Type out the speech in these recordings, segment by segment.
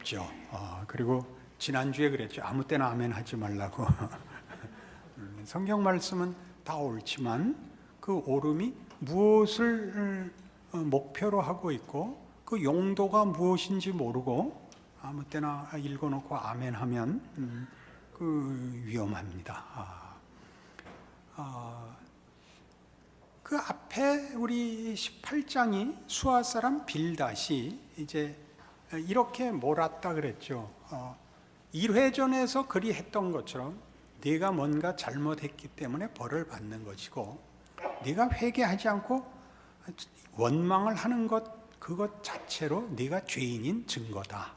어렵죠. 그리고 지난주에 그랬죠. 아무 때나 아멘 하지 말라고. 성경 말씀은 다 옳지만 그 옳음이 무엇을 목표로 하고 있고 그 용도가 무엇인지 모르고 아무 때나 읽어놓고 아멘 하면 그 위험합니다. 그 앞에 우리 18장이 수아 사람 빌닷이 이제 이렇게 몰았다 그랬죠. 1회전에서 그리 했던 것처럼 네가 뭔가 잘못했기 때문에 벌을 받는 것이고 네가 회개하지 않고 원망을 하는 것 그것 자체로 네가 죄인인 증거다.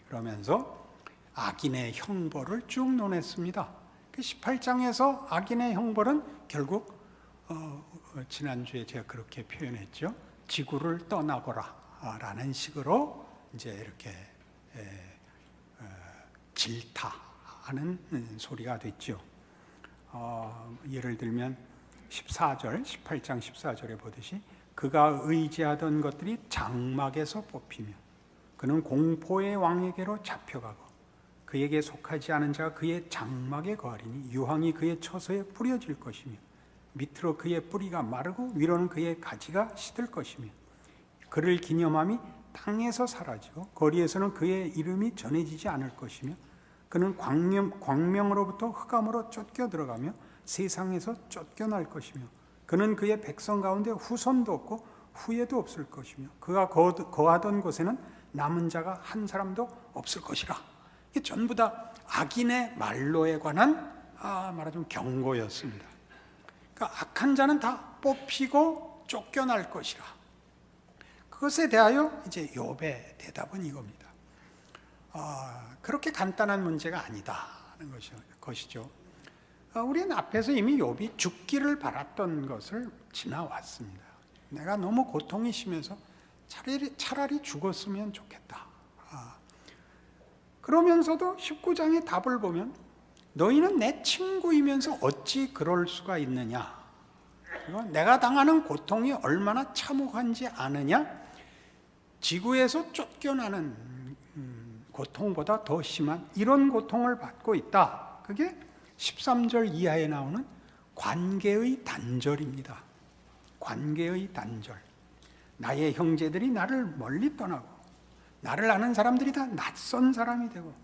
그러면서 악인의 형벌을 쭉 논했습니다. 그 18장에서 악인의 형벌은 결국 지난주에 제가 그렇게 표현했죠. 지구를 떠나거라 라는 식으로 이제 이렇게 질타하는 소리가 됐죠. 예를 들면 18장 14절에 보듯이 그가 의지하던 것들이 장막에서 뽑히며 그는 공포의 왕에게로 잡혀가고 그에게 속하지 않은 자가 그의 장막에 거하리니 유황이 그의 처소에 뿌려질 것이며 밑으로 그의 뿌리가 마르고 위로는 그의 가지가 시들 것이며 그를 기념함이 땅에서 사라지고 거리에서는 그의 이름이 전해지지 않을 것이며 그는 광명으로부터 흑암으로 쫓겨 들어가며 세상에서 쫓겨날 것이며 그는 그의 백성 가운데 후손도 없고 후예도 없을 것이며 그가 거하던 곳에는 남은 자가 한 사람도 없을 것이라. 이게 전부 다 악인의 말로에 관한 말하자면 경고였습니다. 그러니까 악한 자는 다 뽑히고 쫓겨날 것이라. 그것에 대하여 이제 욥의 대답은 이겁니다. 그렇게 간단한 문제가 아니다는 것이죠. 우리는 앞에서 이미 욥이 죽기를 바랐던 것을 지나왔습니다. 내가 너무 고통이 심해서 차라리 죽었으면 좋겠다. 그러면서도 19장의 답을 보면 너희는 내 친구이면서 어찌 그럴 수가 있느냐. 그리고 내가 당하는 고통이 얼마나 참혹한지 아느냐. 지구에서 쫓겨나는 고통보다 더 심한 이런 고통을 받고 있다. 그게 13절 이하에 나오는 관계의 단절입니다. 관계의 단절. 나의 형제들이 나를 멀리 떠나고 나를 아는 사람들이 다 낯선 사람이 되고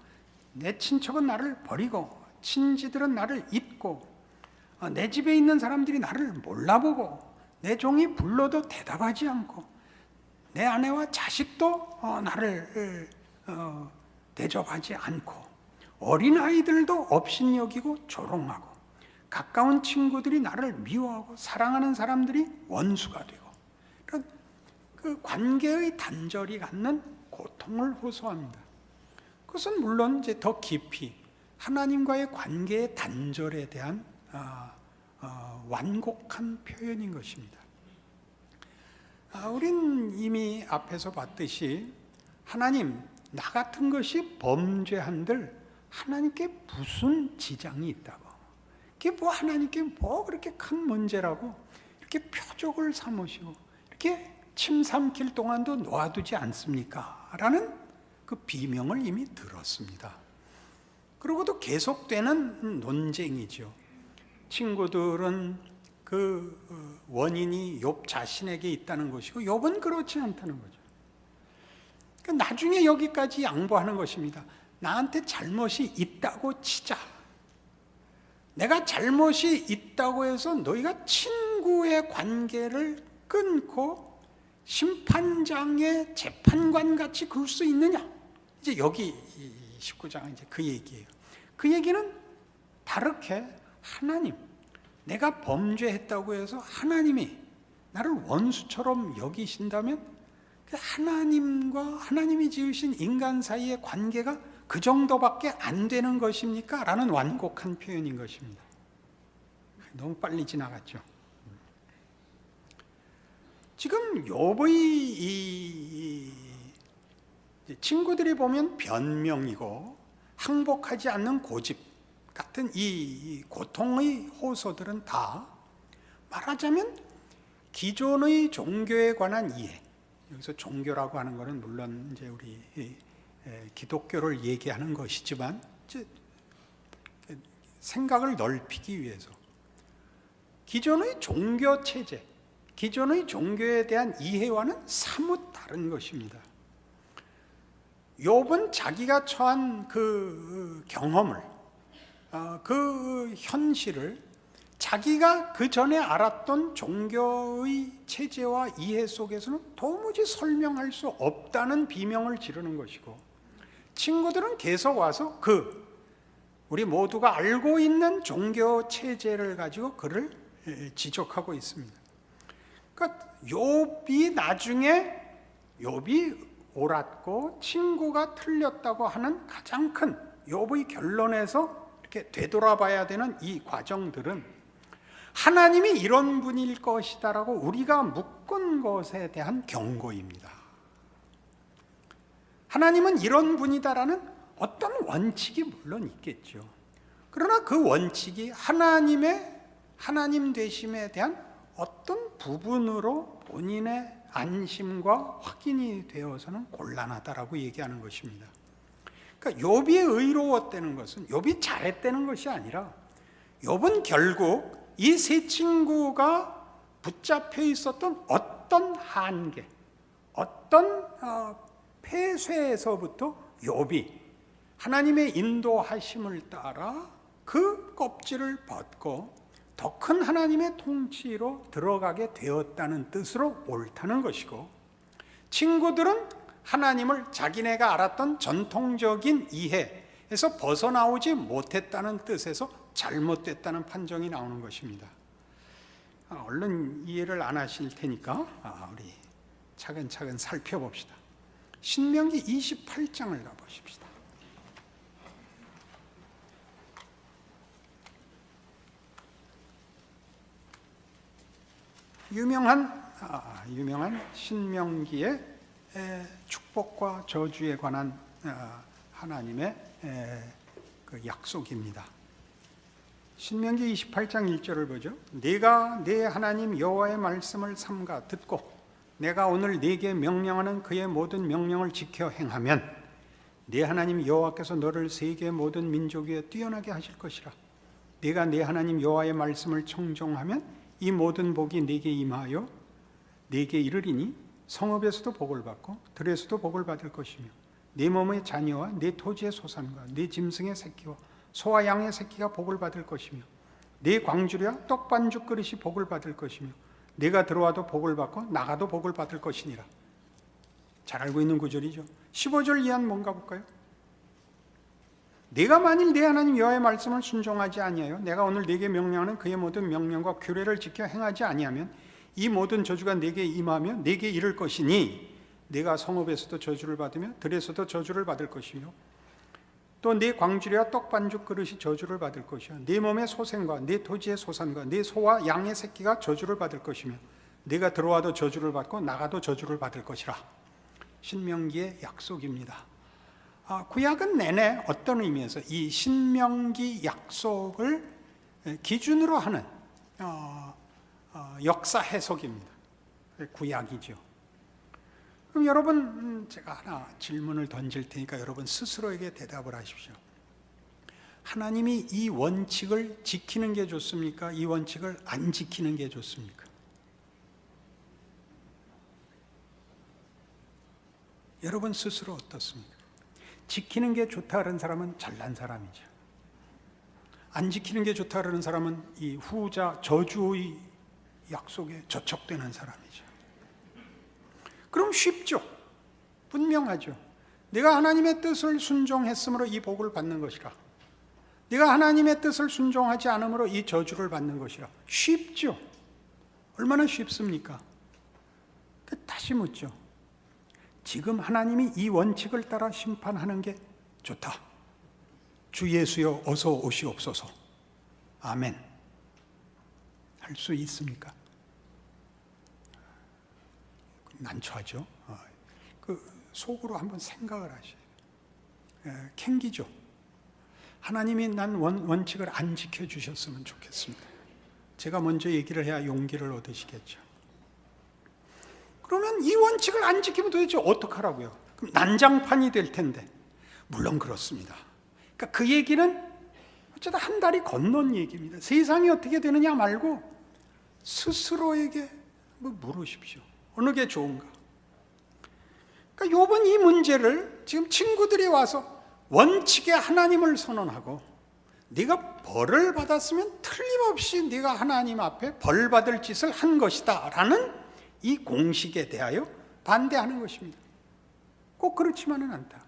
내 친척은 나를 버리고 친지들은 나를 잊고 내 집에 있는 사람들이 나를 몰라보고 내 종이 불러도 대답하지 않고 내 아내와 자식도 나를 대접하지 않고 어린아이들도 업신여기고 조롱하고 가까운 친구들이 나를 미워하고 사랑하는 사람들이 원수가 되고 그 관계의 단절이 갖는 고통을 호소합니다. 그것은 물론 이제 더 깊이 하나님과의 관계의 단절에 대한 완곡한 표현인 것입니다. 우린 이미 앞에서 봤듯이 하나님, 나 같은 것이 범죄한들 하나님께 무슨 지장이 있다고. 그게 뭐 하나님께 뭐 그렇게 큰 문제라고 이렇게 표적을 삼으시고 이렇게 침 삼킬 동안도 놓아두지 않습니까? 라는 그 비명을 이미 들었습니다. 그러고도 계속되는 논쟁이죠. 친구들은 그 원인이 욥 자신에게 있다는 것이고 욥은 그렇지 않다는 거죠. 그러니까 나중에 여기까지 양보하는 것입니다. 나한테 잘못이 있다고 치자. 내가 잘못이 있다고 해서 너희가 친구의 관계를 끊고 심판장의 재판관 같이 굴 수 있느냐? 이제 여기 19장은 이제 그 얘기예요. 그 얘기는 다르게 하나님, 내가 범죄했다고 해서 하나님이 나를 원수처럼 여기신다면 하나님과 하나님이 지으신 인간 사이의 관계가 그 정도밖에 안 되는 것입니까? 라는 완곡한 표현인 것입니다. 너무 빨리 지나갔죠. 지금 욥의 이 친구들이 보면 변명이고 항복하지 않는 고집 같은 이 고통의 호소들은 다 말하자면 기존의 종교에 관한 이해. 여기서 종교라고 하는 것은 물론 이제 우리 기독교를 얘기하는 것이지만 생각을 넓히기 위해서 기존의 종교 체제, 기존의 종교에 대한 이해와는 사뭇 다른 것입니다. 욥은 자기가 처한 그 경험을, 그 현실을 자기가 그 전에 알았던 종교의 체제와 이해 속에서는 도무지 설명할 수 없다는 비명을 지르는 것이고, 친구들은 계속 와서 우리 모두가 알고 있는 종교 체제를 가지고 그를 지적하고 있습니다. 그러니까 욥이 나중에 욥이 옳았고 친구가 틀렸다고 하는 가장 큰 욥의 결론에서 이렇게 되돌아봐야 되는 이 과정들은 하나님이 이런 분일 것이다라고 우리가 묶은 것에 대한 경고입니다. 하나님은 이런 분이다라는 어떤 원칙이 물론 있겠죠. 그러나 그 원칙이 하나님 되심에 대한 어떤 부분으로 본인의 안심과 확인이 되어서는 곤란하다라고 얘기하는 것입니다. 그러니까 욥이 의로웠다는 것은 욥이 잘했다는 것이 아니라 욥은 결국 이 세 친구가 붙잡혀 있었던 어떤 한계, 어떤 폐쇄에서부터 욥이 하나님의 인도하심을 따라 그 껍질을 벗고 더 큰 하나님의 통치로 들어가게 되었다는 뜻으로 옳다는 것이고, 친구들은 하나님을 자기네가 알았던 전통적인 이해에서 벗어나오지 못했다는 뜻에서 잘못됐다는 판정이 나오는 것입니다. 얼른 이해를 안 하실 테니까 우리 차근차근 살펴봅시다. 신명기 28장을 가보십시다. 유명한 신명기의 축복과 저주에 관한 하나님의 그 약속입니다. 신명기 28장 1절을 보죠. 네가 네 하나님 여호와의 말씀을 삼가 듣고 내가 오늘 네게 명령하는 그의 모든 명령을 지켜 행하면 네 하나님 여호와께서 너를 세계 모든 민족 위에 뛰어나게 하실 것이라. 네가 네 하나님 여호와의 말씀을 청종하면 이 모든 복이 네게 임하여 네게 이르리니 성읍에서도 복을 받고 들에서도 복을 받을 것이며 네 몸의 자녀와 네 토지의 소산과 네 짐승의 새끼와 소와 양의 새끼가 복을 받을 것이며 네 광주리와 떡반죽 그릇이 복을 받을 것이며 네가 들어와도 복을 받고 나가도 복을 받을 것이니라. 잘 알고 있는 구절이죠. 15절 이하는 뭔가 볼까요? 네가 만일 네 하나님 여호와의 말씀을 순종하지 아니하여 내가 오늘 네게 명령하는 그의 모든 명령과 규례를 지켜 행하지 아니하면 이 모든 저주가 네게 임하며 네게 이를 것이니 네가 성읍에서도 저주를 받으며 들에서도 저주를 받을 것이며 또 네 광주리와 떡반죽 그릇이 저주를 받을 것이요 네 몸의 소생과 네 토지의 소산과 네 소와 양의 새끼가 저주를 받을 것이며 네가 들어와도 저주를 받고 나가도 저주를 받을 것이라. 신명기의 약속입니다. 구약은 내내 어떤 의미에서 이 신명기 약속을 기준으로 하는 역사 해석입니다. 구약이죠. 그럼 여러분, 제가 하나 질문을 던질 테니까 여러분 스스로에게 대답을 하십시오. 하나님이 이 원칙을 지키는 게 좋습니까? 이 원칙을 안 지키는 게 좋습니까? 여러분 스스로 어떻습니까? 지키는 게 좋다 그러는 사람은 잘난 사람이죠. 안 지키는 게 좋다 그러는 사람은 이 후자 저주의 약속에 저촉되는 사람이죠. 그럼 쉽죠. 분명하죠. 내가 하나님의 뜻을 순종했으므로 이 복을 받는 것이라. 내가 하나님의 뜻을 순종하지 않으므로 이 저주를 받는 것이라. 쉽죠. 얼마나 쉽습니까? 다시 묻죠. 지금 하나님이 이 원칙을 따라 심판하는 게 좋다. 주 예수여 어서 오시옵소서. 아멘. 할 수 있습니까? 난처하죠. 속으로 한번 생각을 하셔요. 캥기죠. 하나님이 난 원칙을 안 지켜주셨으면 좋겠습니다. 제가 먼저 얘기를 해야 용기를 얻으시겠죠. 그러면 이 원칙을 안 지키면 도대체 어떡하라고요? 그럼 난장판이 될 텐데 물론 그렇습니다. 그러니까 그 얘기는 어쩌다 한 달이 건넌 얘기입니다. 세상이 어떻게 되느냐 말고 스스로에게 물으십시오. 어느 게 좋은가? 그러니까 욥은 이 문제를 지금 친구들이 와서 원칙에 하나님을 선언하고 네가 벌을 받았으면 틀림없이 네가 하나님 앞에 벌 받을 짓을 한 것이다 라는 이 공식에 대하여 반대하는 것입니다. 꼭 그렇지만은 않다.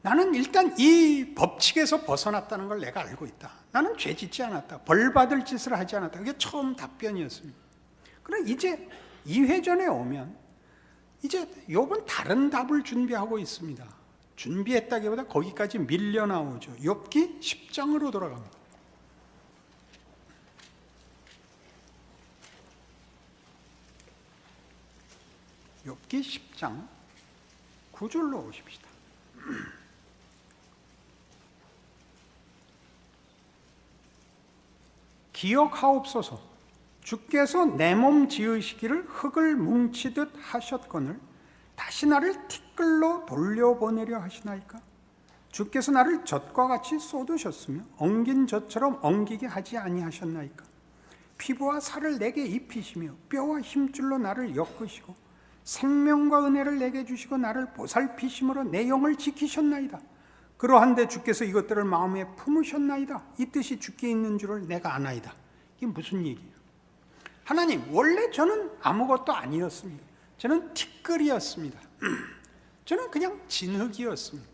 나는 일단 이 법칙에서 벗어났다는 걸 내가 알고 있다. 나는 죄 짓지 않았다. 벌 받을 짓을 하지 않았다. 그게 처음 답변이었습니다. 그러나 이제 2회전에 오면 이제 욥은 다른 답을 준비하고 있습니다. 준비했다기보다 거기까지 밀려 나오죠. 욥기 10장으로 돌아갑니다. 욥기 10장 9절로 오십시다. 기억하옵소서. 주께서 내 몸 지으시기를 흙을 뭉치듯 하셨거늘 다시 나를 티끌로 돌려보내려 하시나이까? 주께서 나를 젖과 같이 쏟으셨으며 엉긴 젖처럼 엉기게 하지 아니하셨나이까? 피부와 살을 내게 입히시며 뼈와 힘줄로 나를 엮으시고 생명과 은혜를 내게 주시고 나를 보살피심으로 내 영을 지키셨나이다. 그러한데 주께서 이것들을 마음에 품으셨나이다. 이 뜻이 주께 있는 줄을 내가 아나이다. 이게 무슨 얘기예요? 하나님, 원래 저는 아무것도 아니었습니다. 저는 티끌이었습니다. 저는 그냥 진흙이었습니다.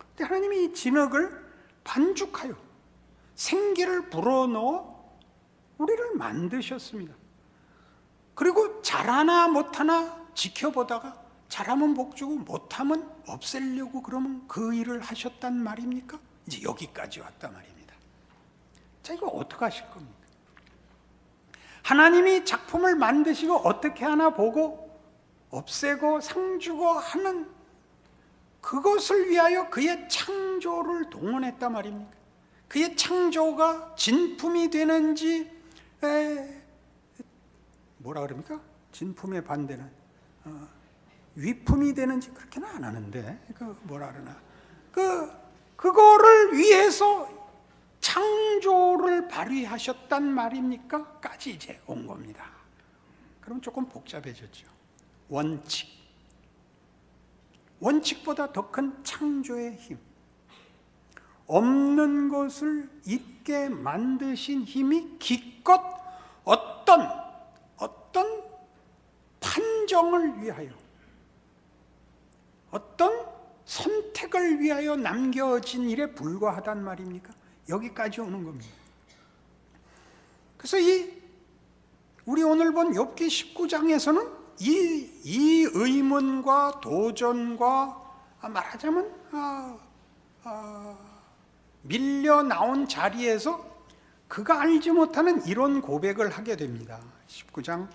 근데 하나님이 이 진흙을 반죽하여 생기를 불어넣어 우리를 만드셨습니다. 그리고 잘하나 못하나 지켜보다가 잘하면 복 주고 못하면 없애려고 그러면 그 일을 하셨단 말입니까? 이제 여기까지 왔단 말입니다. 자, 이거 어떻게 하실 겁니까? 하나님이 작품을 만드시고 어떻게 하나 보고 없애고 상 주고 하는 그것을 위하여 그의 창조를 동원했단 말입니까? 그의 창조가 진품이 되는지 뭐라 그럽니까? 진품의 반대는 위품이 되는지 그렇게는 안 하는데 뭐라 그러나 그거를 위해서 창조를 발휘하셨단 말입니까? 까지 이제 온 겁니다. 그럼 조금 복잡해졌죠. 원칙보다 더 큰 창조의 힘, 없는 것을 있게 만드신 힘이 기껏 어떤 판정을 위하여, 어떤 선택을 위하여 남겨진 일에 불과하단 말입니까? 여기까지 오는 겁니다. 그래서 우리 오늘 본 욥기 19장에서는 이 의문과 도전과 말하자면 밀려 나온 자리에서 그가 알지 못하는 이런 고백을 하게 됩니다. 19장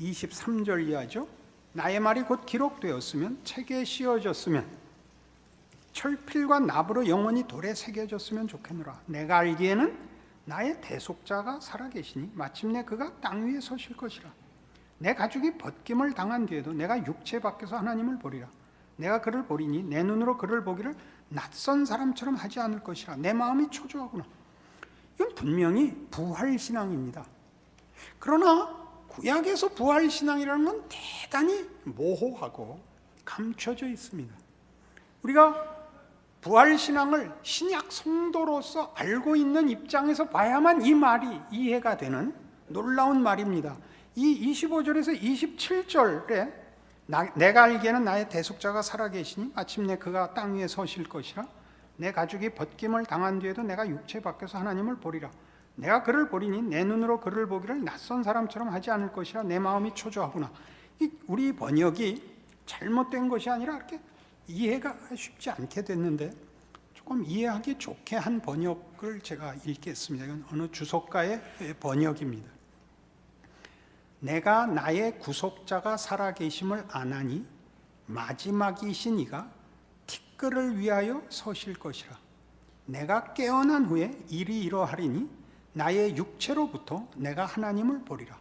23절 이하죠. 나의 말이 곧 기록되었으면 책에 씌어졌으면 철필과 납으로 영원히 돌에 새겨졌으면 좋겠노라. 내가 알기에는 나의 대속자가 살아계시니 마침내 그가 땅 위에 서실 것이라. 내 가죽이 벗김을 당한 뒤에도 내가 육체 밖에서 하나님을 보리라. 내가 그를 보리니 내 눈으로 그를 보기를 낯선 사람처럼 하지 않을 것이라. 내 마음이 초조하구나. 이건 분명히 부활신앙입니다. 그러나 구약에서 부활신앙이라는 건 대단히 모호하고 감춰져 있습니다. 우리가 부활신앙을 신약 성도로서 알고 있는 입장에서 봐야만 이 말이 이해가 되는 놀라운 말입니다. 이 25절에서 27절에 내가 알기에는 나의 대속자가 살아계시니 마침내 그가 땅 위에 서실 것이라. 내 가죽이 벗김을 당한 뒤에도 내가 육체 밖에서 하나님을 보리라. 내가 그를 보리니 내 눈으로 그를 보기를 낯선 사람처럼 하지 않을 것이라. 내 마음이 초조하구나. 우리 번역이 잘못된 것이 아니라 이렇게 이해가 쉽지 않게 됐는데 조금 이해하기 좋게 한 번역을 제가 읽겠습니다. 이건 어느 주석가의 번역입니다. 내가 나의 구속자가 살아계심을 아나니 마지막이신 이가 티끌을 위하여 서실 것이라. 내가 깨어난 후에 일이 이러하리니 나의 육체로부터 내가 하나님을 보리라.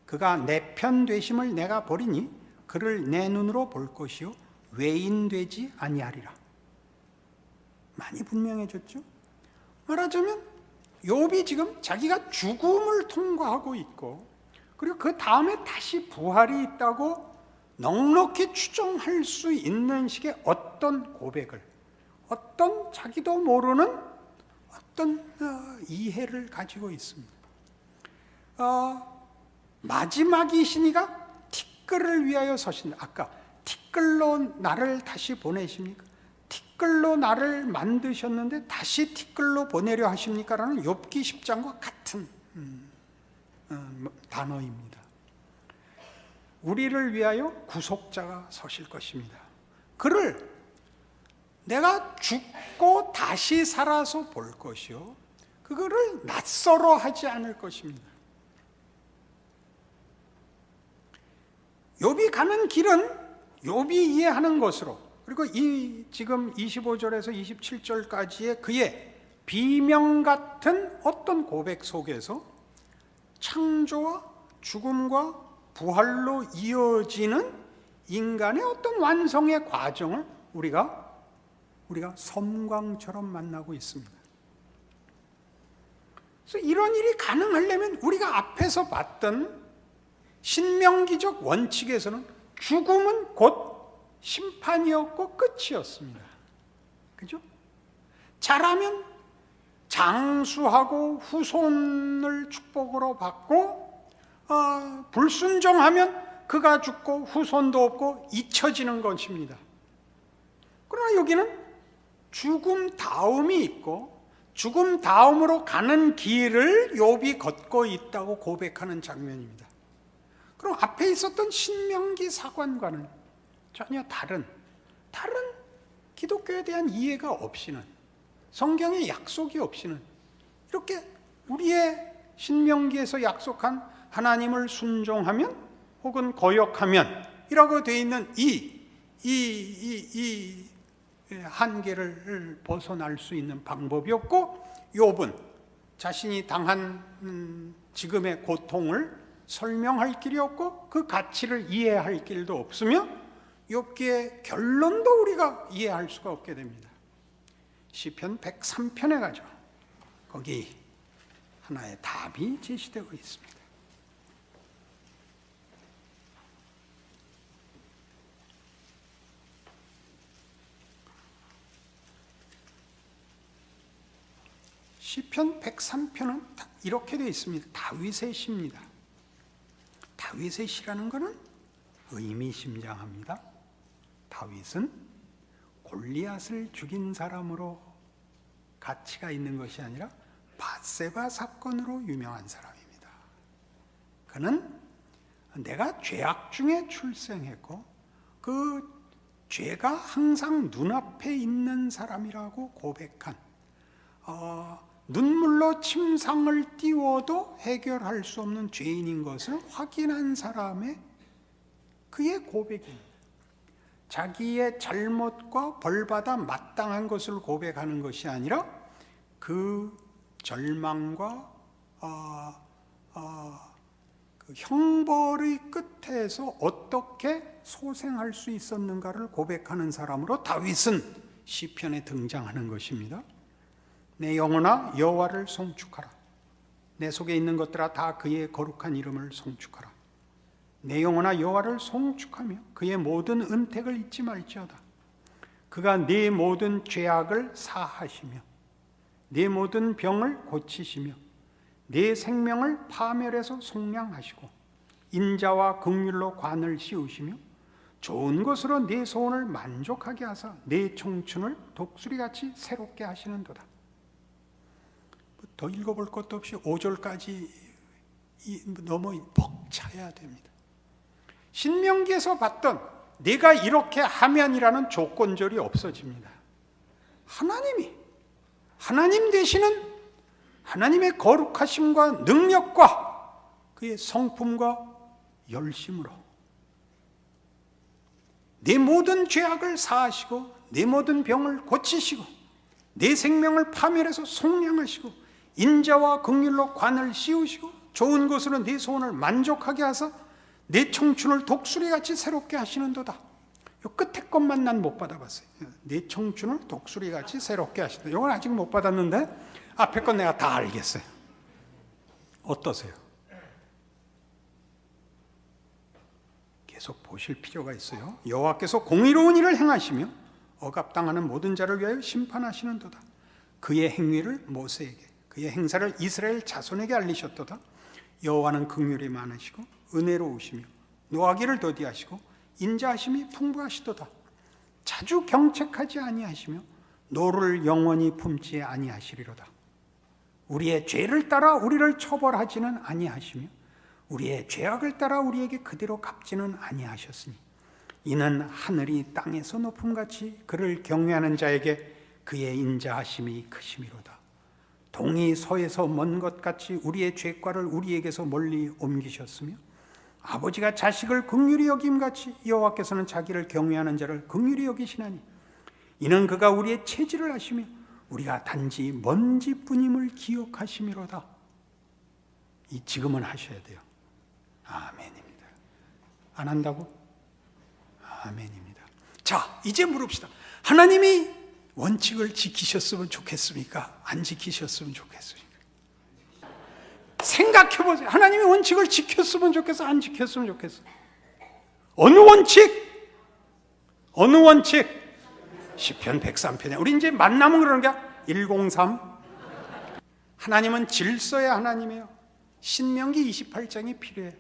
그가 내 편 되심을 내가 보리니 그를 내 눈으로 볼 것이요 외인되지 아니하리라. 많이 분명해졌죠? 말하자면 욥이 지금 자기가 죽음을 통과하고 있고, 그리고 그 다음에 다시 부활이 있다고 넉넉히 추정할 수 있는 식의 어떤 고백을, 어떤 자기도 모르는 어떤 이해를 가지고 있습니다. 마지막이시니가 티끌을 위하여 서신다. 아까 티끌로 나를 다시 보내십니까? 티끌로 나를 만드셨는데 다시 티끌로 보내려 하십니까? 라는 욥기 10장과 같은 단어입니다. 우리를 위하여 구속자가 서실 것입니다. 그를 내가 죽고 다시 살아서 볼 것이요, 그거를 낯설어 하지 않을 것입니다. 욥이 가는 길은 욥이 이해하는 것으로, 그리고 이 지금 25절에서 27절까지의 그의 비명 같은 어떤 고백 속에서 창조와 죽음과 부활로 이어지는 인간의 어떤 완성의 과정을 우리가 섬광처럼 만나고 있습니다. 그래서 이런 일이 가능하려면 우리가 앞에서 봤던 신명기적 원칙에서는 죽음은 곧 심판이었고 끝이었습니다. 그죠? 자라면 장수하고 후손을 축복으로 받고, 불순종하면 그가 죽고 후손도 없고 잊혀지는 것입니다. 그러나 여기는 죽음 다음이 있고, 죽음 다음으로 가는 길을 욥이 걷고 있다고 고백하는 장면입니다. 그럼 앞에 있었던 신명기 사관과는 전혀 다른 기독교에 대한 이해가 없이는, 성경의 약속이 없이는, 이렇게 우리의 신명기에서 약속한 하나님을 순종하면 혹은 거역하면 이라고 되어 있는 이 한계를 벗어날 수 있는 방법이 없고, 욥은 자신이 당한 지금의 고통을 설명할 길이 없고 그 가치를 이해할 길도 없으며 욥기의 결론도 우리가 이해할 수가 없게 됩니다. 시편 103편에 가죠. 거기 하나의 답이 제시되고 있습니다. 시편 103편은 이렇게 되어 있습니다. 다윗의 시입니다. 다윗의 시라는 것은 의미심장합니다. 다윗은 골리앗을 죽인 사람으로 가치가 있는 것이 아니라 밧세바 사건으로 유명한 사람입니다. 그는 내가 죄악 중에 출생했고 그 죄가 항상 눈앞에 있는 사람이라고 고백한, 눈물로 침상을 띄워도 해결할 수 없는 죄인인 것을 확인한 사람의 그의 고백입니다. 자기의 잘못과 벌받아 마땅한 것을 고백하는 것이 아니라 그 절망과 그 형벌의 끝에서 어떻게 소생할 수 있었는가를 고백하는 사람으로 다윗은 시편에 등장하는 것입니다. 내 영혼아 여호와를 송축하라. 내 속에 있는 것들아 다 그의 거룩한 이름을 송축하라. 내 영혼아 여호와를 송축하며 그의 모든 은택을 잊지 말지어다. 그가 네 모든 죄악을 사하시며 네 모든 병을 고치시며 네 생명을 파멸해서 속량하시고 인자와 긍휼로 관을 씌우시며 좋은 것으로 네 소원을 만족하게 하사 네 청춘을 독수리같이 새롭게 하시는도다. 더 읽어볼 것도 없이 5절까지 너무 벅차야 됩니다. 신명기에서 봤던 내가 이렇게 하면이라는 조건절이 없어집니다. 하나님 되시는 하나님의 거룩하심과 능력과 그의 성품과 열심으로 내 모든 죄악을 사하시고 내 모든 병을 고치시고 내 생명을 파멸해서 속량하시고 인자와 긍휼로 관을 씌우시고 좋은 것으로 네 소원을 만족하게 하사 내 청춘을 독수리같이 새롭게 하시는도다. 요 끝에 것만 난 못 받아봤어요. 내 청춘을 독수리같이 새롭게 하신다. 이건 아직 못 받았는데 앞에 건 내가 다 알겠어요. 어떠세요? 계속 보실 필요가 있어요. 여호와께서 공의로운 일을 행하시며 억압당하는 모든 자를 위하여 심판하시는도다. 그의 행위를 모세에게, 그의 행사를 이스라엘 자손에게 알리셨도다. 여호와는 긍휼이 많으시고 은혜로우시며 노하기를 더디하시고 인자하심이 풍부하시도다. 자주 경책하지 아니하시며 노를 영원히 품지 아니하시리로다. 우리의 죄를 따라 우리를 처벌하지는 아니하시며 우리의 죄악을 따라 우리에게 그대로 갚지는 아니하셨으니 이는 하늘이 땅에서 높음같이 그를 경외하는 자에게 그의 인자하심이 크심이로다. 동이 서에서 먼 것 같이 우리의 죄과를 우리에게서 멀리 옮기셨으며 아버지가 자식을 긍휼히 여김같이 여호와께서는 자기를 경외하는 자를 긍휼히 여기시나니 이는 그가 우리의 체질을 아시며 우리가 단지 먼지뿐임을 기억하심이로다. 이 지금은 하셔야 돼요. 아멘입니다. 안 한다고? 아멘입니다. 자, 이제 물읍시다. 하나님이 원칙을 지키셨으면 좋겠습니까? 안 지키셨으면 좋겠습니까? 생각해보세요. 하나님이 원칙을 지켰으면 좋겠어? 안 지켰으면 좋겠어? 어느 원칙? 어느 원칙? 시편 103편에 우리 이제 만나면 그러는 게 103. 하나님은 질서의 하나님이에요. 신명기 28장이 필요해.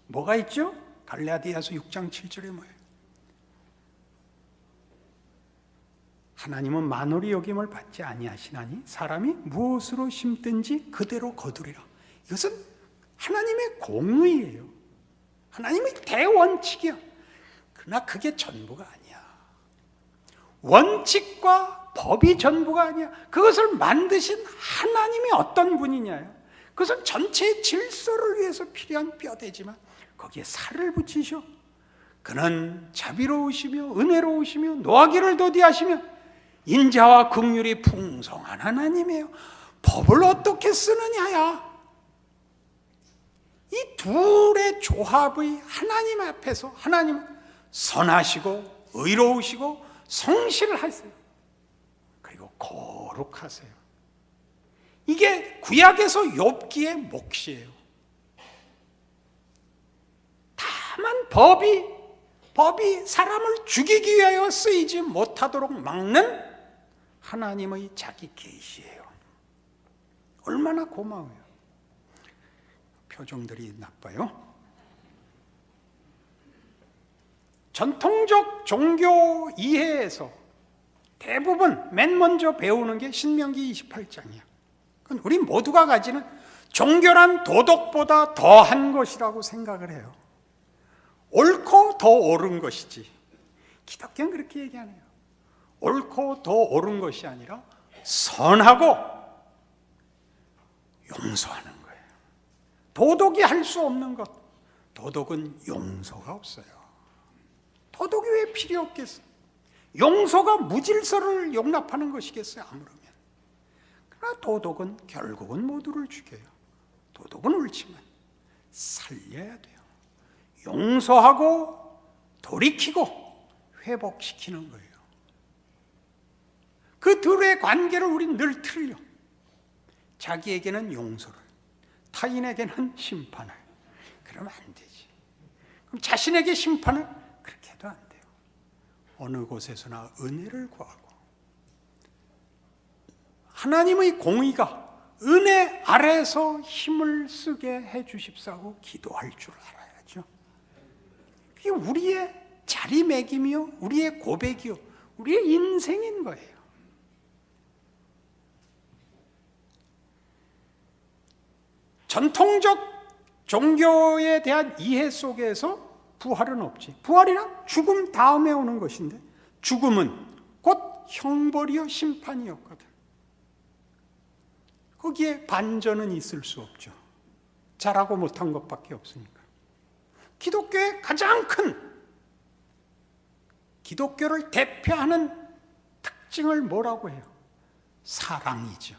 뭐가 있죠? 갈라디아서 6장 7절에 뭐예요? 하나님은 만홀히 여김을 받지 아니하시나니 사람이 무엇으로 심든지 그대로 거두리라. 이것은 하나님의 공의예요. 하나님의 대원칙이야. 그러나 그게 전부가 아니야. 원칙과 법이 전부가 아니야. 그것을 만드신 하나님이 어떤 분이냐요. 그것은 전체의 질서를 위해서 필요한 뼈대지만 거기에 살을 붙이셔. 그는 자비로우시며 은혜로우시며 노하기를 더디하시며 인자와 긍휼이 풍성한 하나님이에요. 법을 어떻게 쓰느냐야. 이 둘의 조합의 하나님 앞에서 하나님은 선하시고 의로우시고 성실하세요. 그리고 거룩하세요. 이게 구약에서 욥기의 몫이에요. 다만 법이 사람을 죽이기 위하여 쓰이지 못하도록 막는 하나님의 자기 계시예요. 얼마나 고마워요. 표정들이 나빠요. 전통적 종교 이해에서 대부분 맨 먼저 배우는 게 신명기 28장이야. 그건 우리 모두가 가지는 종교란 도덕보다 더한 것이라고 생각을 해요. 옳고 더 옳은 것이지. 기독교는 그렇게 얘기 안 해요. 옳고 더 옳은 것이 아니라 선하고 용서하는 거예요. 도덕이 할 수 없는 것. 도덕은 용서가 없어요. 도덕이 왜 필요 없겠어요? 용서가 무질서를 용납하는 것이겠어요? 아무르면. 그러나 도덕은 결국은 모두를 죽여요. 도덕은 옳지만 살려야 돼요. 용서하고 돌이키고 회복시키는 거예요. 그 둘의 관계를 우린 늘 틀려. 자기에게는 용서를, 타인에게는 심판을. 그러면 안 되지. 그럼 자신에게 심판을 그렇게 해도 안 돼요. 어느 곳에서나 은혜를 구하고 하나님의 공의가 은혜 아래에서 힘을 쓰게 해 주십사고 기도할 줄 알아야죠. 그게 우리의 자리매김이요, 우리의 고백이요, 우리의 인생인 거예요. 전통적 종교에 대한 이해 속에서 부활은 없지. 부활이란 죽음 다음에 오는 것인데 죽음은 곧 형벌이요 심판이었거든. 거기에 반전은 있을 수 없죠. 잘하고 못한 것밖에 없으니까. 기독교의 가장 큰 기독교를 대표하는 특징을 뭐라고 해요? 사랑이죠.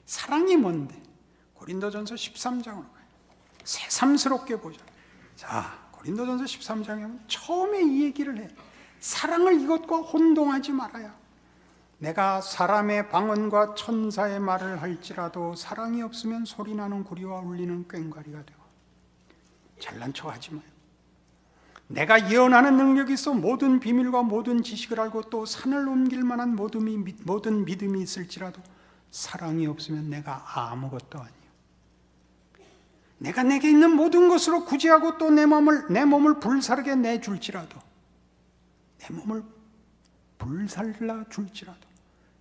사랑이 뭔데? 고린도전서 13장으로 가요. 새삼스럽게 보자. 자, 고린도전서 13장에 하면 처음에 이 얘기를 해. 사랑을 이것과 혼동하지 말아야. 내가 사람의 방언과 천사의 말을 할지라도 사랑이 없으면 소리나는 구리와 울리는 꽹과리가 되고. 잘난 척하지 마요. 내가 예언하는 능력이 있어 모든 비밀과 모든 지식을 알고 또 산을 옮길 만한 모든 믿음이 있을지라도 사랑이 없으면 내가 아무것도 아니요. 내가 내게 있는 모든 것으로 구제하고 또 내 몸을 불사르게 내줄지라도, 내 몸을 불살라 줄지라도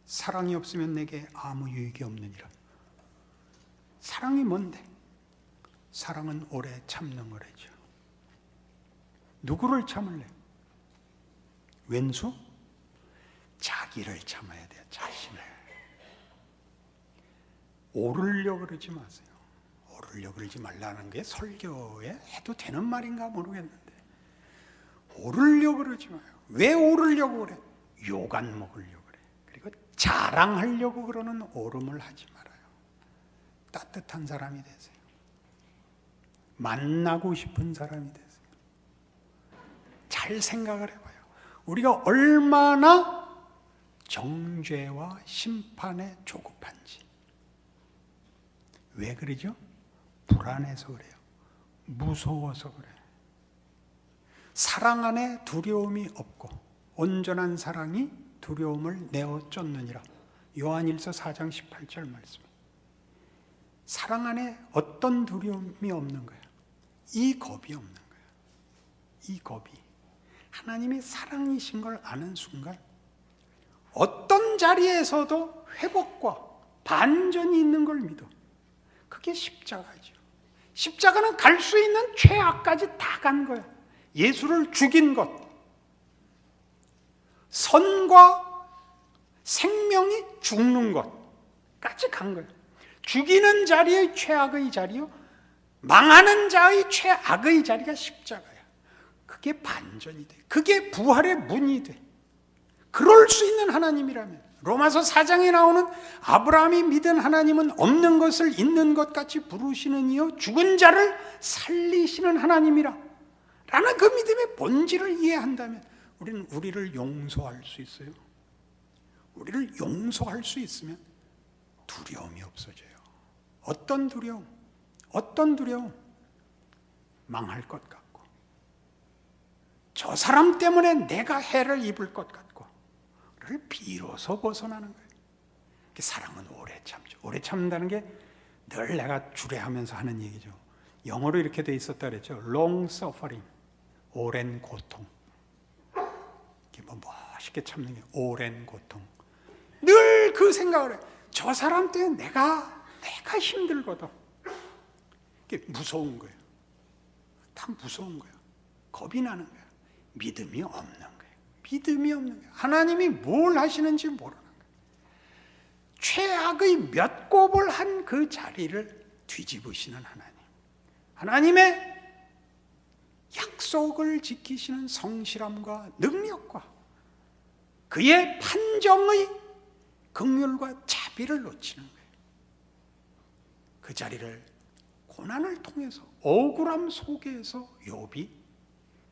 사랑이 없으면 내게 아무 유익이 없느니라. 사랑이 뭔데? 사랑은 오래 참는 거래죠. 누구를 참을래? 왼수? 자기를 참아야 돼요. 자신을. 오르려고 그러지 마세요. 오르려고 그러지 말라는 게 설교에 해도 되는 말인가 모르겠는데, 오르려고 그러지 마요. 왜 오르려고 그래? 요간 먹으려고 그래. 그리고 자랑하려고 그러는 오름을 하지 말아요. 따뜻한 사람이 되세요. 만나고 싶은 사람이 되세요. 잘 생각을 해봐요. 우리가 얼마나 정죄와 심판에 조급한지. 왜 그러죠? 불안해서 그래요. 무서워서 그래요. 사랑 안에 두려움이 없고 온전한 사랑이 두려움을 내어 쫓느니라. 요한일서 4장 18절 말씀. 사랑 안에 어떤 두려움이 없는 거예요? 이 겁이 없는 거예요. 이 겁이. 하나님이 사랑이신 걸 아는 순간 어떤 자리에서도 회복과 반전이 있는 걸 믿어. 그게 십자가죠. 십자가는 갈 수 있는 최악까지 다 간 거야. 예수를 죽인 것, 선과 생명이 죽는 것까지 간 거예요. 죽이는 자리의 최악의 자리요, 망하는 자의 최악의 자리가 십자가야. 그게 반전이 돼. 그게 부활의 문이 돼. 그럴 수 있는 하나님이라면, 로마서 4장에 나오는 아브라함이 믿은 하나님은 없는 것을 있는 것 같이 부르시는 이요 죽은 자를 살리시는 하나님이라 라는 그 믿음의 본질을 이해한다면 우리는 우리를 용서할 수 있어요. 우리를 용서할 수 있으면 두려움이 없어져요. 어떤 두려움? 어떤 두려움? 망할 것 같고, 저 사람 때문에 내가 해를 입을 것 같고, 를 비로소 벗어나는 거예요. 사랑은 오래 참죠. 오래 참는다는 게 늘 내가 주례하면서 하는 얘기죠. 영어로 이렇게 돼 있었다 그랬죠. long suffering, 오랜 고통. 이게 뭐 멋있게 참는 게 오랜 고통. 늘 그 생각을 해. 저 사람 때문에 내가 힘들거든. 이게 무서운 거예요. 다 무서운 거예요. 겁이 나는 거예요. 믿음이 없는 거예요. 믿음이 없는 거예요. 하나님이 뭘 하시는지 모르는 거예요. 최악의 몇 곱을 한 그 자리를 뒤집으시는 하나님. 하나님의 약속을 지키시는 성실함과 능력과 그의 판정의 긍휼과 자비를 놓치는 거예요. 그 자리를 고난을 통해서, 억울함 속에서 욥이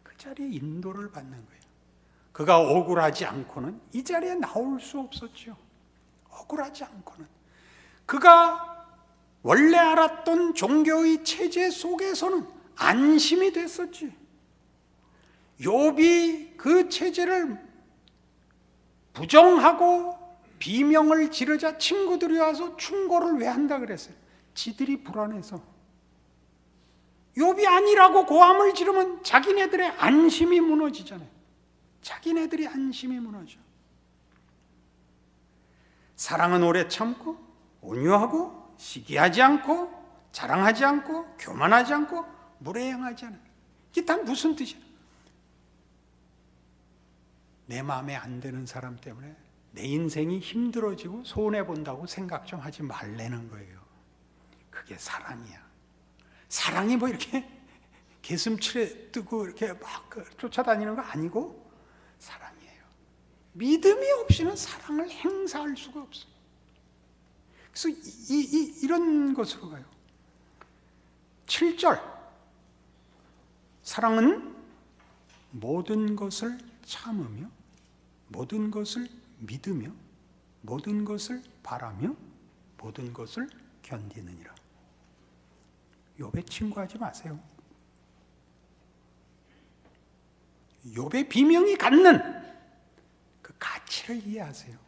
그 자리에 인도를 받는 거예요. 그가 억울하지 않고는 이 자리에 나올 수 없었죠. 억울하지 않고는. 그가 원래 알았던 종교의 체제 속에서는 안심이 됐었지. 욥이 그 체제를 부정하고 비명을 지르자 친구들이 와서 충고를 왜 한다 그랬어요? 지들이 불안해서. 욥이 아니라고 고함을 지르면 자기네들의 안심이 무너지잖아요. 자기네들이 안심이 무너져. 사랑은 오래 참고 온유하고 시기하지 않고 자랑하지 않고 교만하지 않고 무례행하지 않아요. 이게 다 무슨 뜻이야? 내 마음에 안 드는 사람 때문에 내 인생이 힘들어지고 손해본다고 생각 좀 하지 말라는 거예요. 그게 사랑이야. 사랑이 뭐 이렇게 개슴츠레 뜨고 이렇게 막 쫓아다니는 거 아니고 사랑이에요. 믿음이 없이는 사랑을 행사할 수가 없어요. 그래서 이런 것으로 가요. 7절. 사랑은 모든 것을 참으며 모든 것을 믿으며 모든 것을 바라며 모든 것을 견디느니라. 욥의 친구하지 마세요. 욥의 비명이 갖는 그 가치를 이해하세요.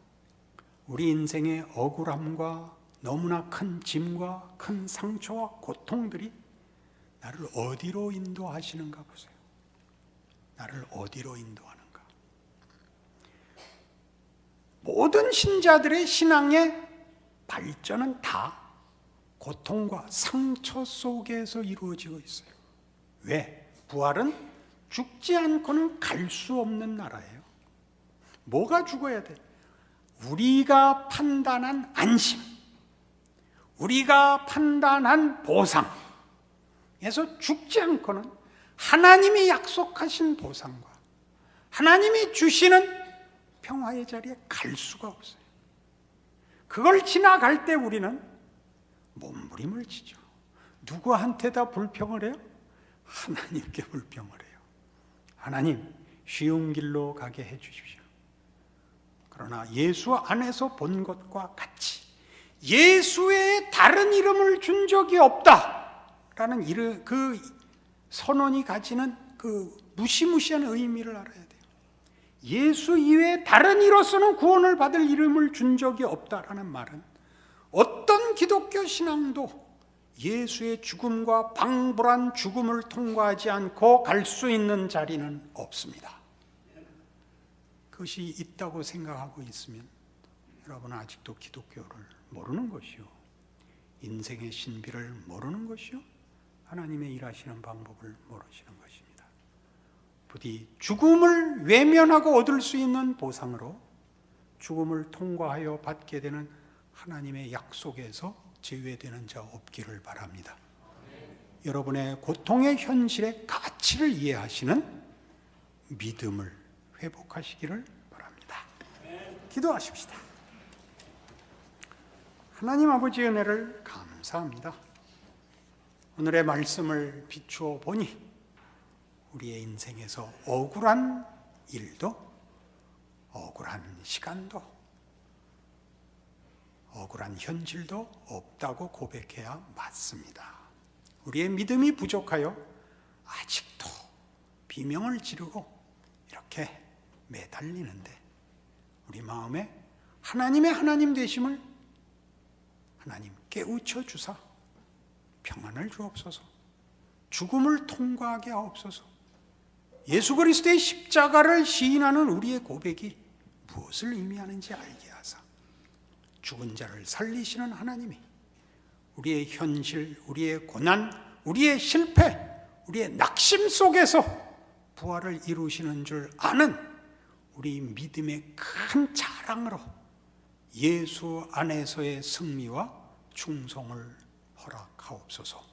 우리 인생의 억울함과 너무나 큰 짐과 큰 상처와 고통들이 나를 어디로 인도하시는가 보세요. 나를 어디로 인도하는가. 모든 신자들의 신앙의 발전은 다 고통과 상처 속에서 이루어지고 있어요. 왜? 부활은 죽지 않고는 갈 수 없는 나라예요. 뭐가 죽어야 돼? 우리가 판단한 안심, 우리가 판단한 보상에서 죽지 않고는 하나님이 약속하신 보상과 하나님이 주시는 평화의 자리에 갈 수가 없어요. 그걸 지나갈 때 우리는 몸부림을 치죠. 누구한테다 불평을 해요? 하나님께 불평을 해요. 하나님, 쉬운 길로 가게 해 주십시오. 그러나 예수 안에서 본 것과 같이 예수 외에 다른 이름을 준 적이 없다라는 그 선언이 가지는 그 무시무시한 의미를 알아야 돼요. 예수 이외에 다른 이로서는 구원을 받을 이름을 준 적이 없다라는 말은 어떤 기독교 신앙도 예수의 죽음과 방불한 죽음을 통과하지 않고 갈 수 있는 자리는 없습니다. 그것이 있다고 생각하고 있으면 여러분은 아직도 기독교를 모르는 것이요, 인생의 신비를 모르는 것이요, 하나님의 일하시는 방법을 모르시는 것입니다. 부디 죽음을 외면하고 얻을 수 있는 보상으로 죽음을 통과하여 받게 되는 하나님의 약속에서 제외되는 자 없기를 바랍니다. 여러분의 고통의 현실의 가치를 이해하시는 믿음을 회복하시기를 바랍니다. 기도하십시다. 하나님 아버지의 은혜를 감사합니다. 오늘의 말씀을 비추어 보니 우리의 인생에서 억울한 일도, 억울한 시간도, 억울한 현실도 없다고 고백해야 맞습니다. 우리의 믿음이 부족하여 아직도 비명을 지르고 이렇게 매달리는데 우리 마음에 하나님의 하나님 되심을 하나님 깨우쳐 주사 평안을 주옵소서, 죽음을 통과하게 하옵소서, 예수 그리스도의 십자가를 시인하는 우리의 고백이 무엇을 의미하는지 알게 하사 죽은 자를 살리시는 하나님이 우리의 현실, 우리의 고난, 우리의 실패, 우리의 낙심 속에서 부활을 이루시는 줄 아는 우리 믿음의 큰 자랑으로 예수 안에서의 승리와 충성을 허락하옵소서.